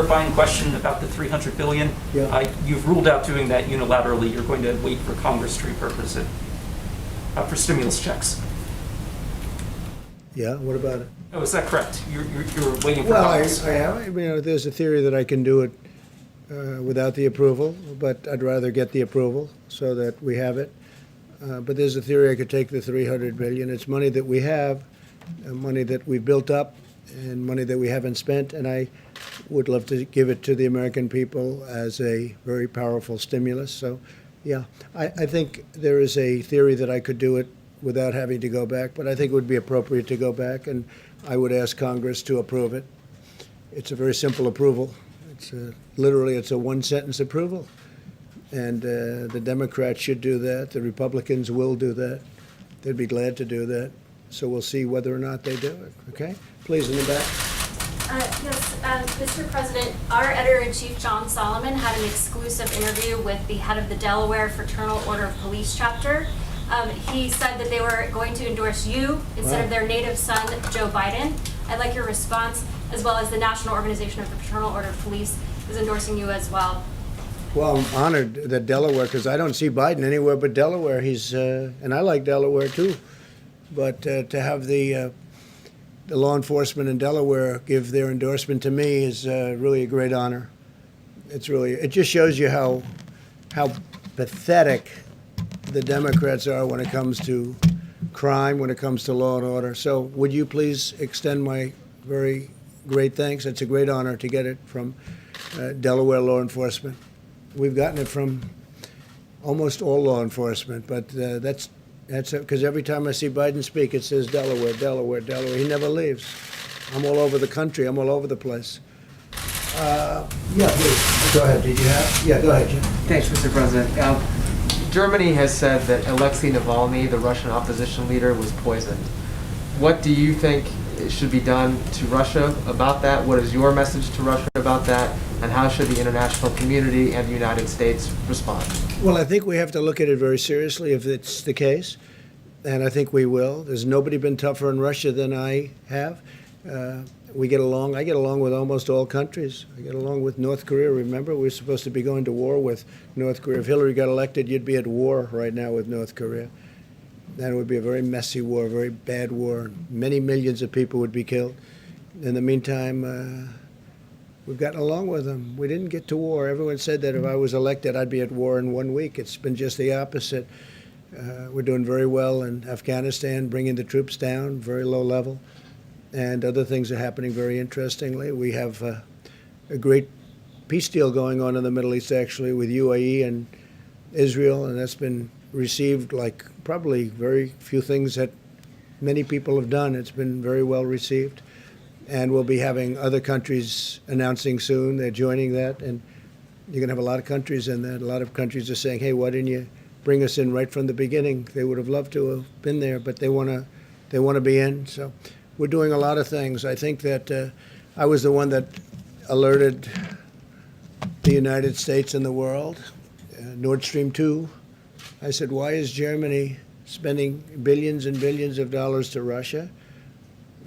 clarifying question about the $300 billion. Yeah. You've ruled out doing that unilaterally. You're going to wait for Congress to repurpose it for stimulus checks. Yeah, what about it? Oh, is that correct? You're waiting for Well, Congress? I am. There's a theory that I can do it without the approval, but I'd rather get the approval so that we have it. But there's a theory I could take the $300 billion. It's money that we have, money that we built up, and money that we haven't spent, and I would love to give it to the American people as a very powerful stimulus. So, yeah, I think there is a theory that I could do it without having to go back, but I think it would be appropriate to go back, and I would ask Congress to approve it. It's a very simple approval. It's literally a one-sentence approval, and the Democrats should do that. The Republicans will do that. They'd be glad to do that. So we'll see whether or not they do it. Okay? Please, in the back. Yes, Mr. President, our editor-in-chief, John Solomon, had an exclusive interview with the head of the Delaware Fraternal Order of Police chapter. He said that they were going to endorse you instead of their native son, Joe Biden. I'd like your response, as well as the National Organization of the Fraternal Order of Police is endorsing you as well. Well, I'm honored that Delaware, because I don't see Biden anywhere but Delaware. He's and I like Delaware too, but to have the law enforcement in Delaware give their endorsement to me is really a great honor. It just shows you how pathetic the Democrats are when it comes to crime, when it comes to law and order. So would you please extend my very great thanks? It's a great honor to get it from Delaware law enforcement. We've gotten it from almost all law enforcement, but that's because every time I see Biden speak, it says Delaware, Delaware, Delaware. He never leaves. I'm all over the country. I'm all over the place. Yeah, please. Go ahead. Did you have? Yeah, go ahead, Jim. Thanks, Mr. President. Germany has said that Alexei Navalny, the Russian opposition leader, was poisoned. What do you think should be done to Russia about that? What is your message to Russia about that? And how should the international community and the United States respond? Well, I think we have to look at it very seriously if it's the case, and I think we will. There's nobody been tougher in Russia than I have. We get along. I get along with almost all countries. I get along with North Korea. Remember, we were supposed to be going to war with North Korea. If Hillary got elected, you'd be at war right now with North Korea. That would be a very messy war, a very bad war. Many millions of people would be killed. In the meantime, we've gotten along with them. We didn't get to war. Everyone said that if I was elected, I'd be at war in 1 week. It's been just the opposite. We're doing very well in Afghanistan, bringing the troops down, very low level. And other things are happening very interestingly. We have a great peace deal going on in the Middle East, actually, with UAE and Israel, and that's been received like probably very few things that many people have done. It's been very well received. And we'll be having other countries announcing soon they're joining that. And you're going to have a lot of countries in that. A lot of countries are saying, hey, why didn't you bring us in right from the beginning? They would have loved to have been there, but they want to be in. So we're doing a lot of things. I think that I was the one that alerted the United States and the world, Nord Stream 2. I said, why is Germany spending billions and billions of dollars to Russia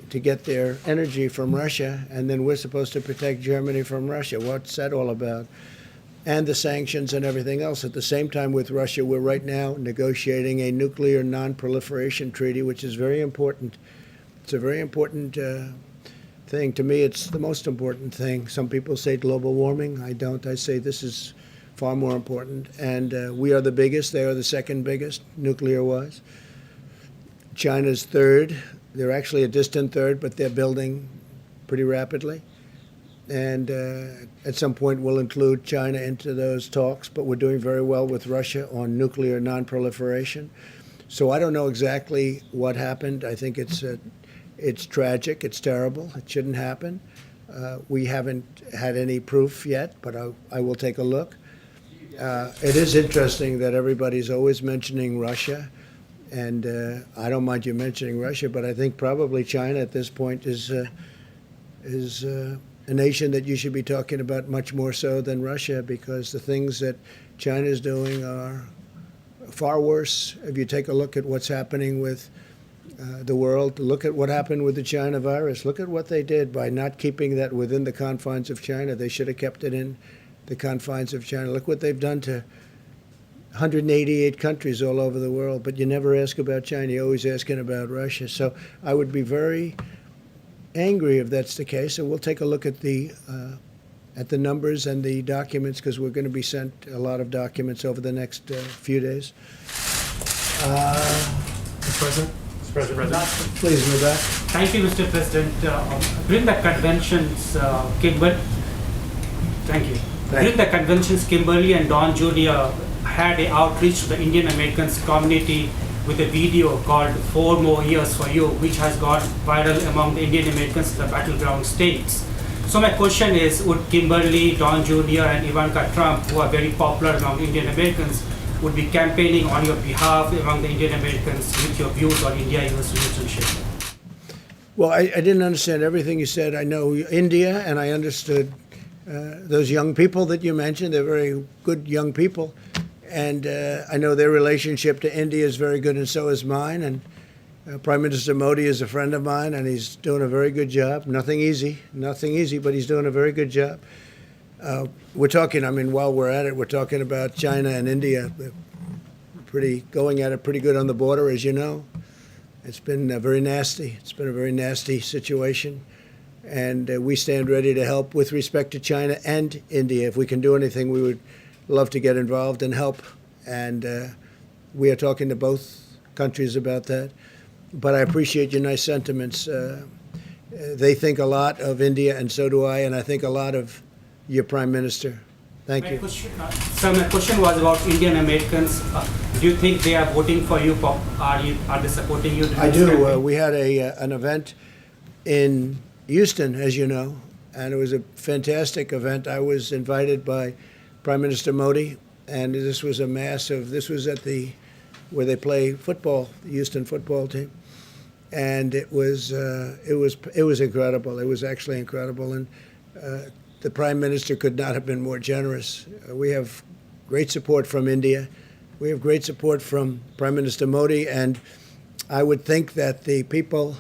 to get their energy from Russia, and then we're supposed to protect Germany from Russia? What's that all about? And the sanctions and everything else. At the same time with Russia, we're right now negotiating a nuclear non-proliferation treaty, which is very important. It's a very important thing. To me, it's the most important thing. Some people say global warming. I don't. I say this is far more important. And we are the biggest. They are the second biggest, nuclear-wise. China's third. They're actually a distant third, but they're building pretty rapidly. And at some point, we'll include China into those talks. But we're doing very well with Russia on nuclear non-proliferation. So I don't know exactly what happened. I think it's tragic. It's terrible. It shouldn't happen. We haven't had any proof yet, but I will take a look. It is interesting that everybody's always mentioning Russia. And I don't mind you mentioning Russia, but I think probably China at this point is a nation that you should be talking about much more so than Russia, because the things that China is doing are far worse. If you take a look at what's happening with the world. Look at what happened with the China virus. Look at what they did by not keeping that within the confines of China. They should have kept it in the confines of China. Look what they've done to 188 countries all over the world. But you never ask about China. You're always asking about Russia. So I would be very angry if that's the case. And we'll take a look at the numbers and the documents, because we're going to be sent a lot of documents over the next few days. Mr. President? Mr. President. Please, Rebecca. Thank you, Mr. President. During the conventions, During the conventions, Kimberly and Don Jr. had an outreach to the Indian Americans community with a video called 4 More Years for You, which has gone viral among the Indian Americans in the battleground states. So my question is, would Kimberly, Don Jr. and Ivanka Trump, who are very popular among Indian Americans, would be campaigning on your behalf among the Indian Americans with your views on India-US relationship? Well, I didn't understand everything you said. I know India, and I understood those young people that you mentioned. They're very good young people. And I know their relationship to India is very good, and so is mine. And Prime Minister Modi is a friend of mine, and he's doing a very good job. Nothing easy, but he's doing a very good job. We're talking, while we're at it, we're talking about China and India. Going at it pretty good on the border, as you know. It's been very nasty. It's been a very nasty situation. And we stand ready to help with respect to China and India. If we can do anything, we would love to get involved and help. And we are talking to both countries about that. But I appreciate your nice sentiments. They think a lot of India, and so do I, and I think a lot of your Prime Minister. Thank you. So my question was about Indian Americans. Do you think they are voting for you? Are they supporting you? I do. We had an event in Houston, as you know, and it was a fantastic event. I was invited by Prime Minister Modi, and this was this was at where they play football, the Houston football team. And it was incredible. It was actually incredible. And the Prime Minister could not have been more generous. We have great support from India. We have great support from Prime Minister Modi. And I would think that the people,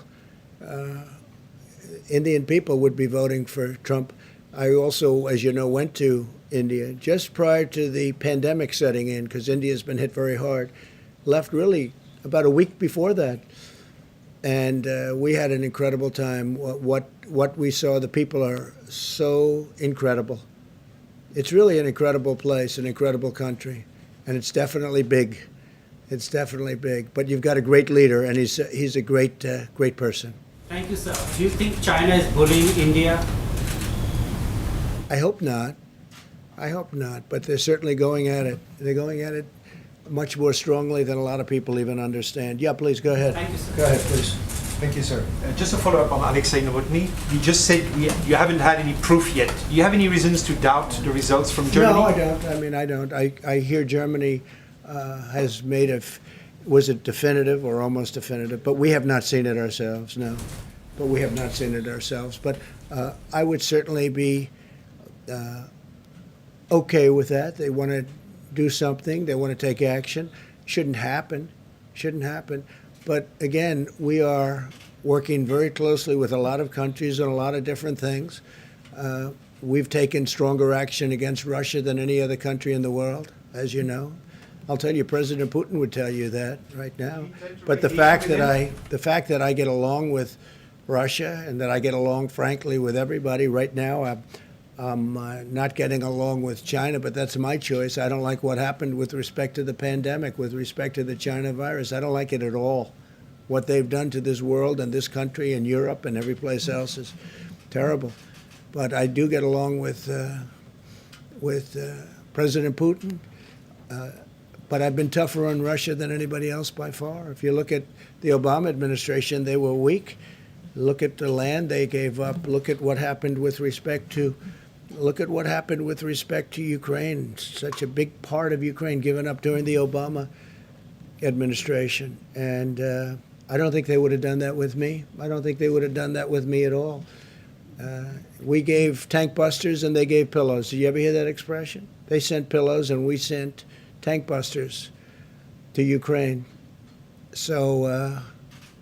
Indian people, would be voting for Trump. I also, as you know, went to India just prior to the pandemic setting in, because India's been hit very hard. Left really about a week before that. And we had an incredible time. What we saw, the people are so incredible. It's really an incredible place, an incredible country, and it's definitely big. It's definitely big. But you've got a great leader, and he's a great person. Thank you, sir. Do you think China is bullying India? I hope not. But they're certainly going at it. They're going at it much more strongly than a lot of people even understand. Yeah, please, go ahead. Thank you, sir. Go ahead, please. Thank you, sir. Just to follow up on Alexei Novotny, you just said you haven't had any proof yet. Do you have any reasons to doubt the results from Germany? No, I don't. I don't. I hear Germany has made was it definitive or almost definitive? But we have not seen it ourselves, no. But we have not seen it ourselves. But I would certainly be okay with that. They want to do something. They want to take action. Shouldn't happen. But again, we are working very closely with a lot of countries on a lot of different things. We've taken stronger action against Russia than any other country in the world, as you know. I'll tell you, President Putin would tell you that right now. But the fact that I get along with Russia and that I get along, frankly, with everybody right now, I'm not getting along with China, but that's my choice. I don't like what happened with respect to the pandemic, with respect to the China virus. I don't like it at all. What they've done to this world and this country and Europe and every place else is terrible. But I do get along with President Putin. But I've been tougher on Russia than anybody else by far. If you look at the Obama administration, they were weak. Look at the land they gave up. Look at what happened with respect to Ukraine. Such a big part of Ukraine given up during the Obama administration. And I don't think they would have done that with me. I don't think they would have done that with me at all. We gave tank busters and they gave pillows. Did you ever hear that expression? They sent pillows and we sent tank busters to Ukraine. So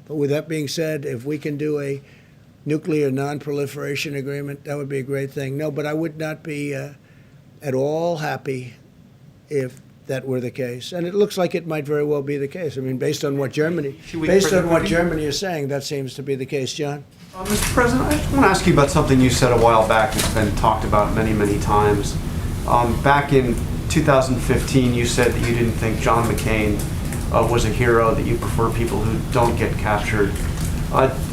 But with that being said, if we can do a nuclear non-proliferation agreement, that would be a great thing. No, but I would not be at all happy if that were the case. And it looks like it might very well be the case. I mean, based on what Germany is saying, that seems to be the case. John? Mr. President, I just want to ask you about something you said a while back that's been talked about many, many times. Back in 2015, you said that you didn't think John McCain was a hero, that you prefer people who don't get captured.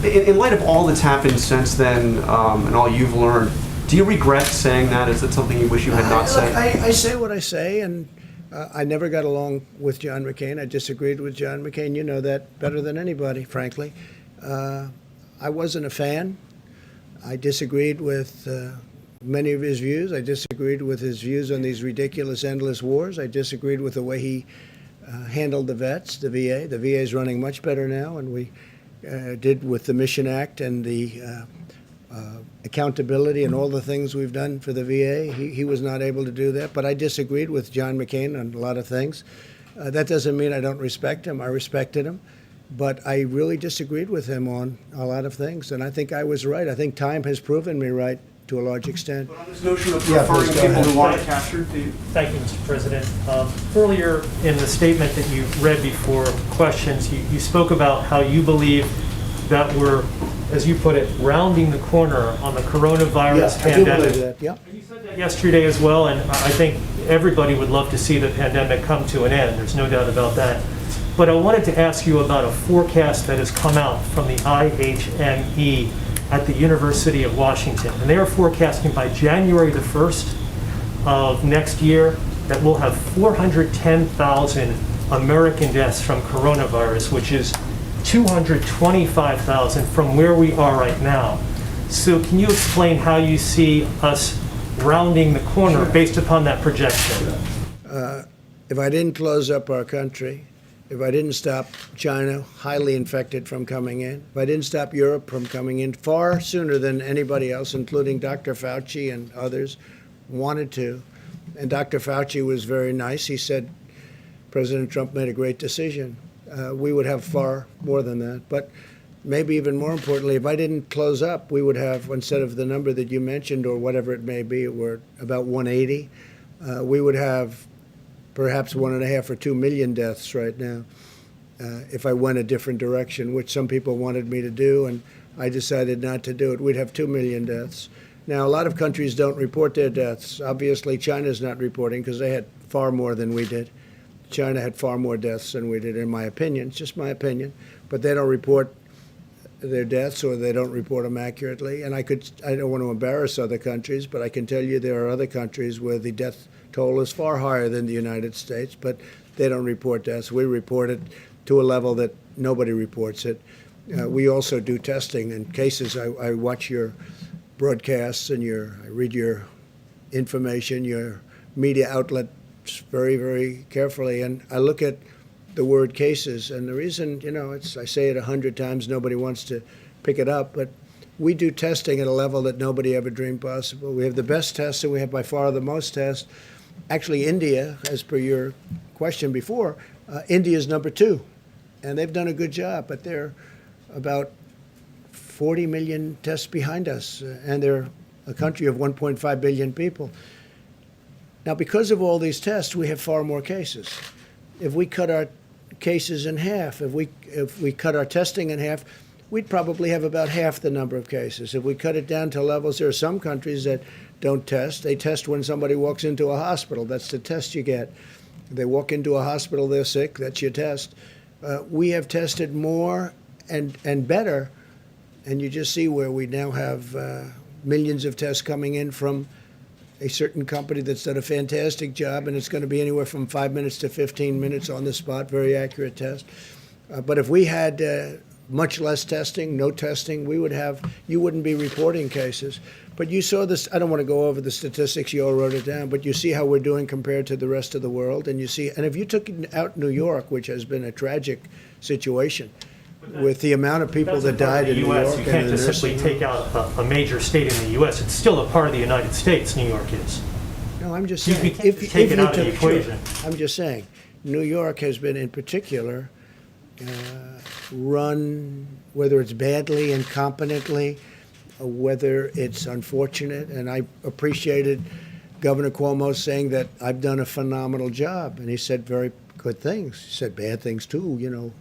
In light of all that's happened since then and all you've learned, do you regret saying that? Is it something you wish you had not said? I say what I say, and I never got along with John McCain. I disagreed with John McCain. You know that better than anybody, frankly. I wasn't a fan. I disagreed with many of his views. I disagreed with his views on these ridiculous, endless wars. I disagreed with the way he handled the vets, the VA. The VA is running much better now, and we did with the Mission Act and the accountability and all the things we've done for the VA. He was not able to do that, but I disagreed with John McCain on a lot of things. That doesn't mean I don't respect him. I respected him, but I really disagreed with him on a lot of things, and I think I was right. I think time has proven me right to a large extent. But on this notion of Yeah, preferring please go people ahead. who aren't captured, do you? Thank you, Mr. President. Earlier in the statement that you read before questions, you spoke about how you believe that we're, as you put it, rounding the corner on the coronavirus I do pandemic. believe that, yeah. And you said that yesterday as well, and I think everybody would love to see the pandemic come to an end. There's no doubt about that. But I wanted to ask you about a forecast that has come out from the IHME at the University of Washington. And they are forecasting by January the 1st of next year that we'll have 410,000 American deaths from coronavirus, which is 225,000 from where we are right now. So can you explain how you see us rounding the corner based upon that projection? If I didn't close up our country, if I didn't stop China, highly infected, from coming in, if I didn't stop Europe from coming in far sooner than anybody else, including Dr. Fauci and others, wanted to, and Dr. Fauci was very nice. He said President Trump made a great decision. We would have far more than that. But maybe even more importantly, if I didn't close up, we would have, instead of the number that you mentioned or whatever it may be, we're about 180, we would have perhaps 1.5 or 2 million deaths right now if I went a different direction, which some people wanted me to do, and I decided not to do it. We'd have 2 million deaths. Now, a lot of countries don't report their deaths. Obviously, China's not reporting because they had far more than we did. China had far more deaths than we did, in my opinion. It's just my opinion. But they don't report their deaths, or they don't report them accurately. And I don't want to embarrass other countries, but I can tell you there are other countries where the death toll is far higher than the United States, but they don't report deaths. We report it to a level that nobody reports it. We also do testing in cases. I watch your broadcasts and I read your information, your media outlets very, very carefully, and I look at the word cases. And the reason, I say it 100 times, nobody wants to pick it up, but we do testing at a level that nobody ever dreamed possible. We have the best tests, and we have by far the most tests. Actually, India, as per your question before, India is number 2, and they've done a good job, but they're about 40 million tests behind us, and they're a country of 1.5 billion people. Now, because of all these tests, we have far more cases. If we cut our cases in half, if we cut our testing in half, we'd probably have about half the number of cases. If we cut it down to levels, there are some countries that don't test. They test when somebody walks into a hospital. That's the test you get. They walk into a hospital, they're sick, that's your test. We have tested more and better, and you just see where we now have millions of tests coming in from a certain company that's done a fantastic job, and it's going to be anywhere from 5 minutes to 15 minutes on the spot, very accurate test. But if we had much less testing, no testing, you wouldn't be reporting cases. But you saw this, I don't want to go over the statistics, you all wrote it down, but you see how we're doing compared to the rest of the world, and if you took out New York, which has been a tragic situation, with the amount of people that died in New York. You can't just simply take out a major state in the U.S. It's still a part of the United States, New York is. No, I'm just You saying. can't just take it out of the equation. I'm just saying, New York has been in particular run, whether it's badly, incompetently, or whether it's unfortunate. And I appreciated Governor Cuomo saying that I've done a phenomenal job. And he said very good things. He said bad things too,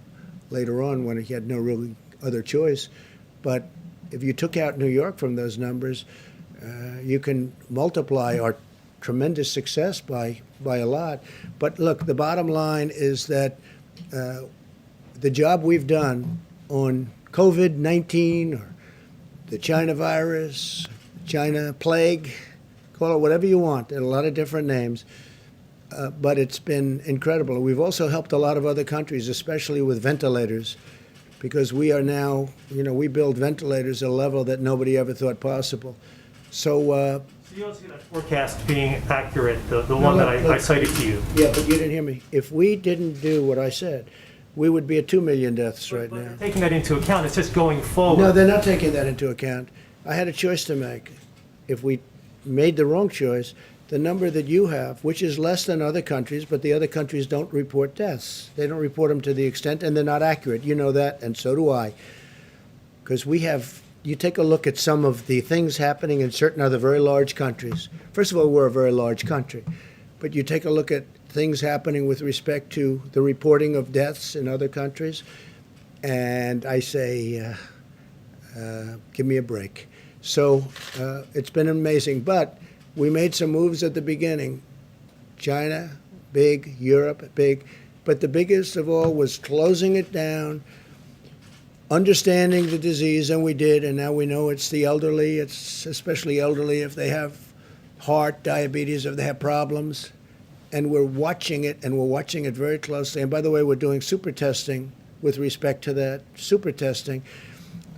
later on when he had no really other choice. But if you took out New York from those numbers, you can multiply our tremendous success by a lot. But look, the bottom line is that the job we've done on COVID-19 or the China virus, China plague, call it whatever you want, there are a lot of different names, but it's been incredible. We've also helped a lot of other countries, especially with ventilators, because we are now, we build ventilators at a level that nobody ever thought possible. So So you don't see that forecast being accurate, the one that I cited to you? yeah, but you didn't hear me. If we didn't do what I said, we would be at 2 million deaths right But now. taking that into account, it's just going forward. No, they're not taking that into account. I had a choice to make. If we made the wrong choice, the number that you have, which is less than other countries, but the other countries don't report deaths. They don't report them to the extent, and they're not accurate. You know that, and so do I. Because you take a look at some of the things happening in certain other very large countries. First of all, we're a very large country. But you take a look at things happening with respect to the reporting of deaths in other countries, and I say, give me a break. So it's been amazing. But we made some moves at the beginning. China, big. Europe, big. But the biggest of all was closing it down, understanding the disease, and we did, and now we know it's the elderly. It's especially elderly if they have heart, diabetes, if they have problems. And we're watching it, and we're watching it very closely. And by the way, we're doing super testing with respect to that, super testing.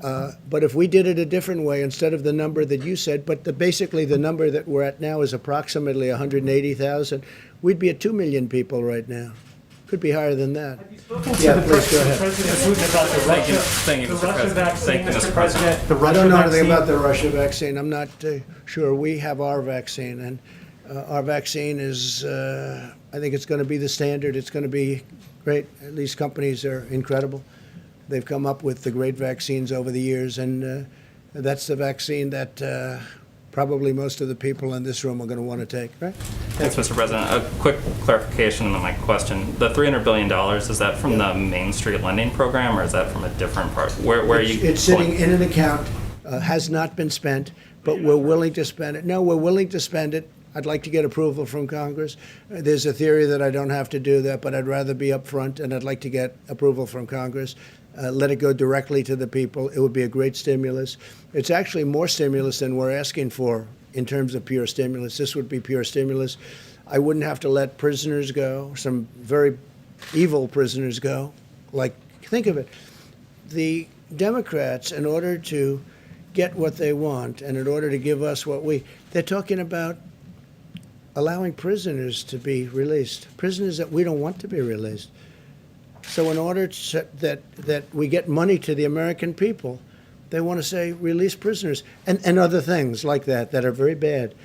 But if we did it a different way, instead of the number that you said, but basically the number that we're at now is approximately 180,000, we'd be at 2 million people right now. Could be higher than that. Have you spoken to Yeah, the please, go ahead. President Putin about the Thank you. Russia, Thank you, the Mr. Russia President. vaccine, Thank you, Mr. Mr. President? The I Russia don't know anything vaccine? about the Russia vaccine. I'm not sure. We have our vaccine, and our vaccine is, I think it's going to be the standard. It's going to be great. These companies are incredible. They've come up with the great vaccines over the years, and that's the vaccine that probably most of the people in this room are going to want to take, right? Thanks, Mr. President. A quick clarification on my question. The $300 billion, is that from the Main Street lending program, or is that from a different part? Where are you? It's sitting in an account, has not been spent, but we're willing to spend it. No, we're willing to spend it. I'd like to get approval from Congress. There's a theory that I don't have to do that, but I'd rather be upfront, and I'd like to get approval from Congress. Let it go directly to the people. It would be a great stimulus. It's actually more stimulus than we're asking for in terms of pure stimulus. This would be pure stimulus. I wouldn't have to let prisoners go, some very evil prisoners go. Like, think of it. The Democrats, in order to get what they want and in order to give us they're talking about allowing prisoners to be released, prisoners that we don't want to be released. So in order that we get money to the American people, they want to say release prisoners and other things like that are very bad.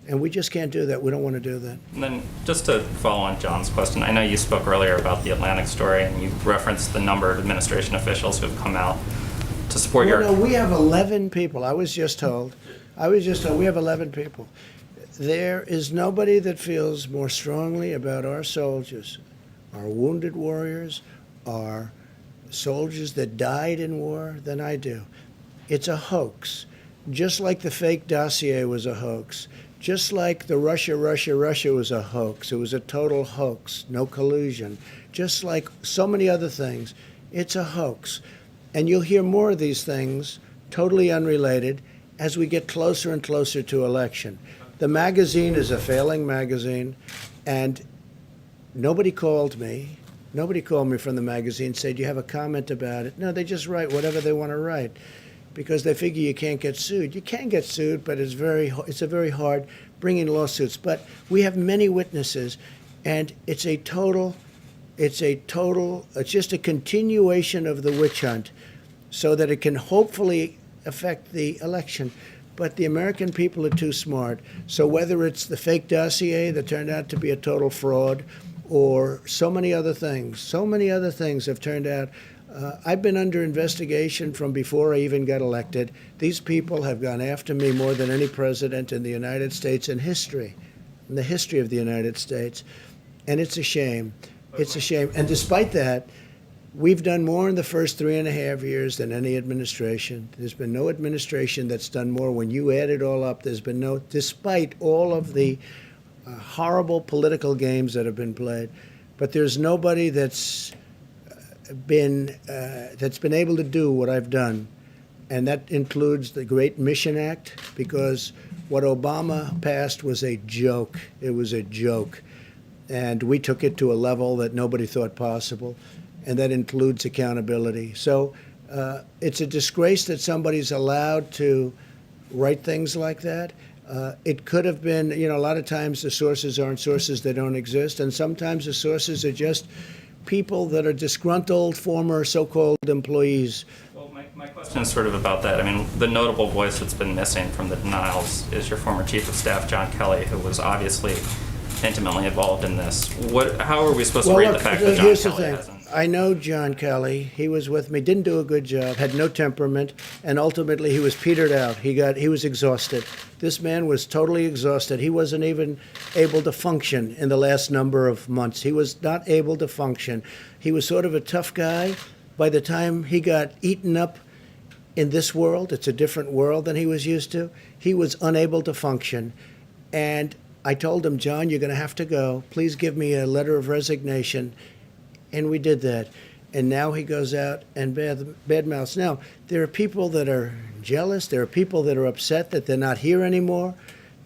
And we just can't do that. We don't want to do that. And then just to follow on John's question, I know you spoke earlier about the Atlantic story, and you referenced the number of administration officials who have come out to support your... No, we have 11 people. I was just told we have 11 people. There is nobody that feels more strongly about our soldiers, our wounded warriors, our soldiers that died in war than I do. It's a hoax. Just like the fake dossier was a hoax. Just like the Russia was a hoax. It was a total hoax, no collusion. Just like so many other things, it's a hoax. And you'll hear more of these things, totally unrelated, as we get closer and closer to election. The magazine is a failing magazine, and nobody called me. Nobody called me from the magazine and said, "Do you have a comment about it?" No, they just write whatever they want to write because they figure you can't get sued. You can get sued, but it's a very hard bringing lawsuits. But we have many witnesses, and it's just a continuation of the witch hunt so that it can hopefully affect the election. But the American people are too smart. So whether it's the fake dossier that turned out to be a total fraud, or so many other things. So many other things have turned out. I've been under investigation from before I even got elected. These people have gone after me more than any president in the United States in history, in the history of the United States. And it's a shame. It's a shame. And despite that, we've done more in the first 3.5 years than any administration. There's been no administration that's done more. When you add it all up, there's been no, despite all of the horrible political games that have been played, but there's nobody that's been able to do what I've done, and that includes the Great Mission Act, because what Obama passed was a joke. It was a joke, and we took it to a level that nobody thought possible, and that includes accountability. So it's a disgrace that somebody's allowed to write things like that. It could have been, a lot of times the sources aren't sources that don't exist, and sometimes the sources are just people that are disgruntled former so-called employees. Well, my question is sort of about that. I mean, the notable voice that's been missing from the denials is your former chief of staff, John Kelly, who was obviously intimately involved in this. How are we supposed to read the fact that John here's Kelly the thing. hasn't? I know John Kelly. He was with me, didn't do a good job, had no temperament, and ultimately he was petered out. He was exhausted. This man was totally exhausted. He wasn't even able to function in the last number of months. He was not able to function. He was sort of a tough guy. By the time he got eaten up in this world, it's a different world than he was used to, he was unable to function. And I told him, John, you're going to have to go. Please give me a letter of resignation. And we did that. And now he goes out and badmouths. Now, there are people that are jealous. There are people that are upset that they're not here anymore.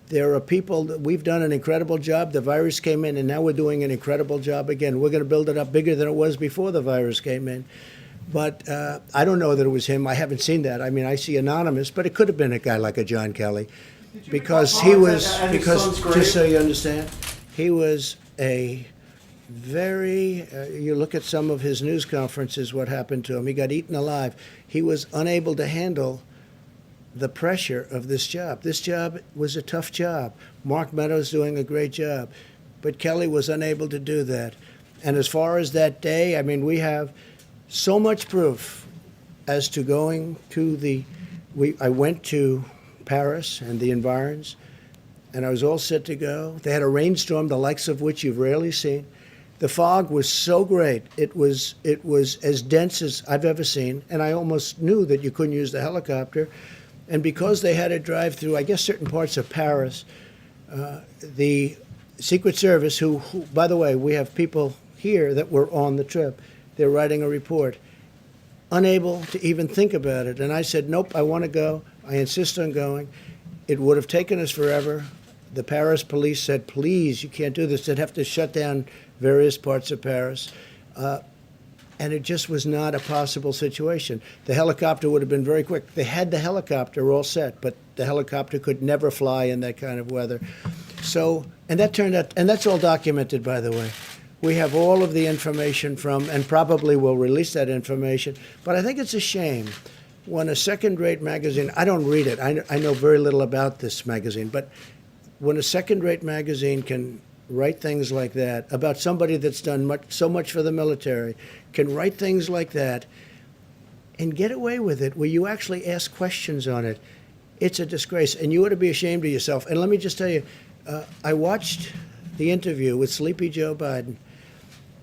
There are people that we've done an incredible job. The virus came in, and now we're doing an incredible job again. We're going to build it up bigger than it was before the virus came in. But I don't know that it was him. I haven't seen that. I mean, I see anonymous, but it could have been a guy like a John Kelly. Because he was, just so you understand, he was a very, you look at some of his news conferences, what happened to him. He got eaten alive. He was unable to handle the pressure of this job. This job was a tough job. Mark Meadows doing a great job. But Kelly was unable to do that. And as far as that day, I mean, we have so much proof as to going to I went to Paris and the environs, and I was all set to go. They had a rainstorm, the likes of which you've rarely seen. The fog was so great. It was as dense as I've ever seen, and I almost knew that you couldn't use the helicopter. And because they had to drive through, I guess, certain parts of Paris, the Secret Service, who, by the way, we have people here that were on the trip. They're writing a report, unable to even think about it. And I said, nope, I want to go. I insist on going. It would have taken us forever. The Paris police said, please, you can't do this. They'd have to shut down various parts of Paris. And it just was not a possible situation. The helicopter would have been very quick. They had the helicopter all set, but the helicopter could never fly in that kind of weather. So, and that turned out, and that's all documented, by the way. We have all of the information from, and probably will release that information. But I think it's a shame when a second-rate magazine, I don't read it. I know very little about this magazine, but when a second-rate magazine can write things like that about somebody that's done so much for the military, can write things like that and get away with it, where you actually ask questions on it, it's a disgrace. And you ought to be ashamed of yourself. And let me just tell you, I watched the interview with Sleepy Joe Biden,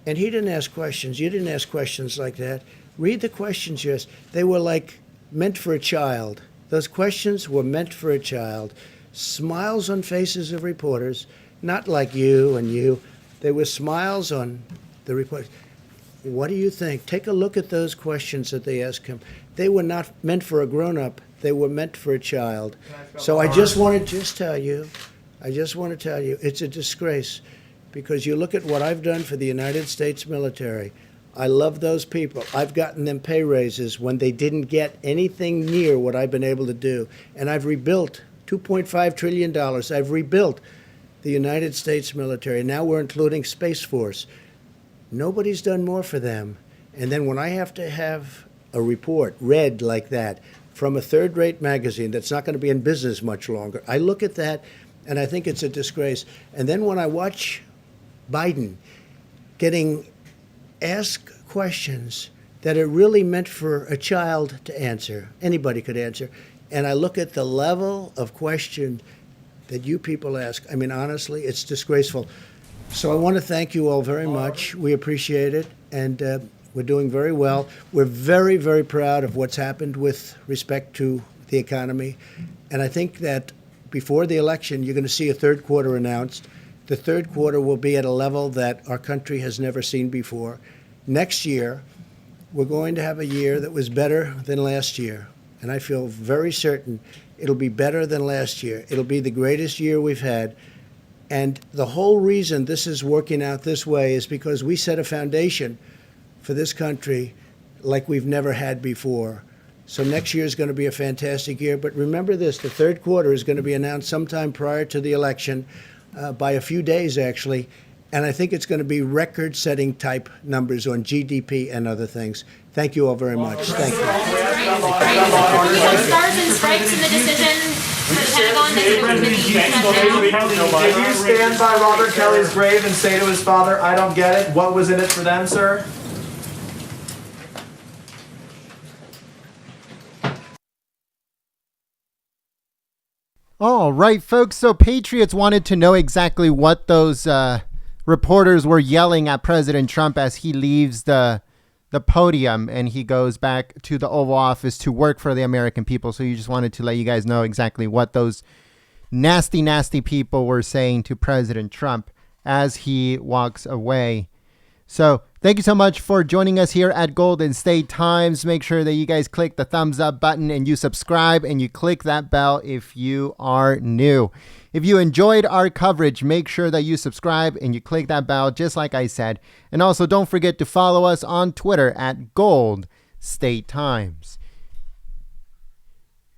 and he didn't ask questions. You didn't ask questions like that. Read the questions you asked. They were like meant for a child. Those questions were meant for a child. Smiles on faces of reporters, not like you and you. There were smiles on the reporters. What do you think? Take a look at those questions that they asked him. They were not meant for a grown-up. They were meant for a child. So I just want to tell you, it's a disgrace, because you look at what I've done for the United States military. I love those people. I've gotten them pay raises when they didn't get anything near what I've been able to do. And I've rebuilt $2.5 trillion. I've rebuilt the United States military. Now we're including Space Force. Nobody's done more for them. And then when I have to have a report read like that from a third-rate magazine that's not going to be in business much longer, I look at that and I think it's a disgrace. And then when I watch Biden getting asked questions that are really meant for a child to answer. Anybody could answer. And I look at the level of question that you people ask. I mean, honestly, it's disgraceful. So I want to thank you all very much. We appreciate it, and we're doing very well. We're very, very proud of what's happened with respect to the economy. And I think that before the election, you're going to see a third quarter announced. The third quarter will be at a level that our country has never seen before. Next year, we're going to have a year that was better than last year. And I feel very certain it'll be better than last year. It'll be the greatest year we've had. And the whole reason this is working out this way is because we set a foundation for this country like we've never had before. So next year is going to be a fantastic year. But remember this, the third quarter is going to be announced sometime prior to the election, by a few days actually. And I think it's going to be record-setting type numbers on GDP and other things. Thank you all very much. Thank you. Stars and stripes in the decision for the Pentagon that it would be Did you stand by Robert Kelly's grave and say to his father, I don't get it, what was in it for them, sir? All right, folks. So Patriots wanted to know exactly what those reporters were yelling at President Trump as he leaves the podium and he goes back to the Oval Office to work for the American people. So you just wanted to let you guys know exactly what those nasty, nasty people were saying to President Trump as he walks away. So thank you so much for joining us here at Golden State Times. Make sure that you guys click the thumbs up button and you subscribe and you click that bell if you are new. If you enjoyed our coverage, make sure that you subscribe and you click that bell just like I said. And also don't forget to follow us on Twitter at Gold State Times.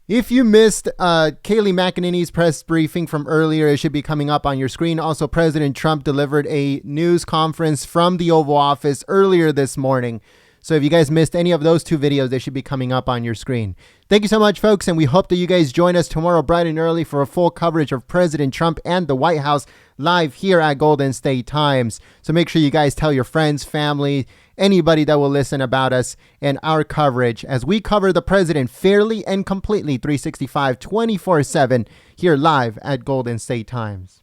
If you missed Kayleigh McEnany's press briefing from earlier, it should be coming up on your screen. Also, President Trump delivered a news conference from the Oval Office earlier this morning. So if you guys missed any of those two videos, they should be coming up on your screen. Thank you so much, folks, and we hope that you guys join us tomorrow bright and early for a full coverage of President Trump and the White House live here at Golden State Times. So make sure you guys tell your friends, family, anybody that will listen about us and our coverage as we cover the president fairly and completely 365, 24/7 here live at Golden State Times.